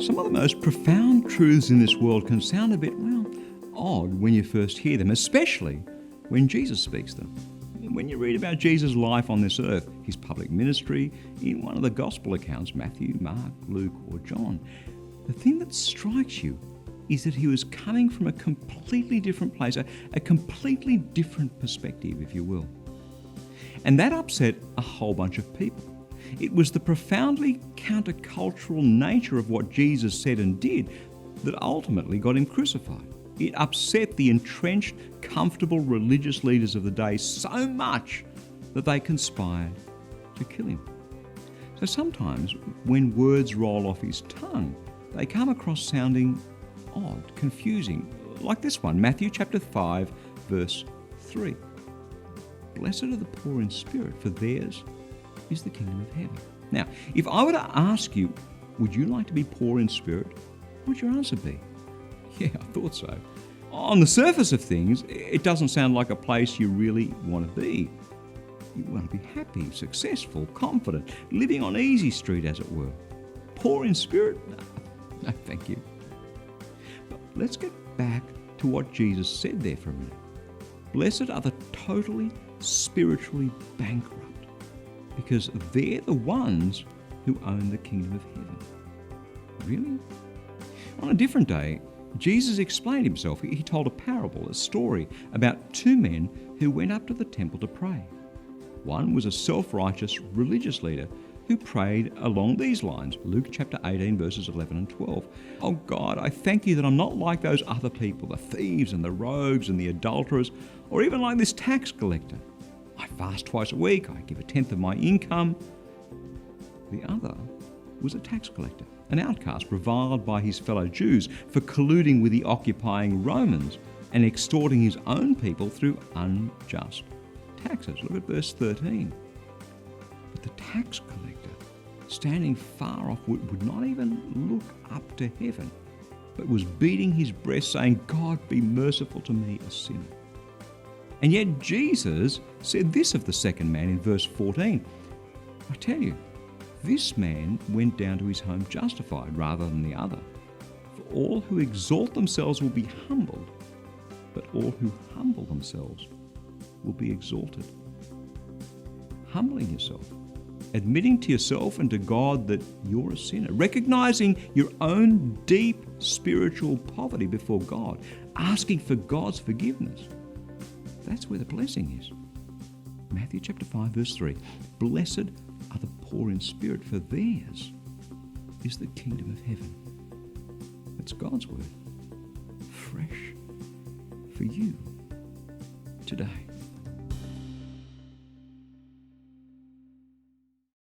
Some of the most profound truths in this world can sound a bit, odd when you first hear them, especially when Jesus speaks them. When you read about Jesus' life on this earth, his public ministry, in one of the gospel accounts, Matthew, Mark, Luke, or John, the thing that strikes you is that he was coming from a completely different place, a completely different perspective, if you will. And that upset a whole bunch of people. It was the profoundly countercultural nature of what Jesus said and did that ultimately got him crucified. It upset the entrenched, comfortable religious leaders of the day so much that they conspired to kill him. So sometimes when words roll off his tongue, they come across sounding odd, confusing, like this one, Matthew chapter 5, verse 3. Blessed are the poor in spirit, for theirs is the kingdom of heaven. Now, if I were to ask you, would you like to be poor in spirit? What would your answer be? Yeah, I thought so. On the surface of things, it doesn't sound like a place you really want to be. You want to be happy, successful, confident, living on easy street, as it were. Poor in spirit? No, thank you. But let's get back to what Jesus said there for a minute. Blessed are the totally spiritually bankrupt, because they're the ones who own the kingdom of heaven. Really? On a different day, Jesus explained himself. He told a parable, a story about two men who went up to the temple to pray. One was a self-righteous religious leader who prayed along these lines. Luke chapter 18, verses 11 and 12. Oh God, I thank you that I'm not like those other people, the thieves and the rogues and the adulterers, or even like this tax collector. I fast twice a week, I give a tenth of my income. The other was a tax collector, an outcast reviled by his fellow Jews for colluding with the occupying Romans and extorting his own people through unjust taxes. Look at verse 13. But the tax collector, standing far off, would not even look up to heaven, but was beating his breast, saying, God, be merciful to me, a sinner. And yet Jesus said this of the second man in verse 14. I tell you, this man went down to his home justified rather than the other. For all who exalt themselves will be humbled, but all who humble themselves will be exalted. Humbling yourself, admitting to yourself and to God that you're a sinner, recognizing your own deep spiritual poverty before God, asking for God's forgiveness. That's where the blessing is. Matthew chapter 5, verse 3. Blessed are the poor in spirit, for theirs is the kingdom of heaven. That's God's word, fresh for you today.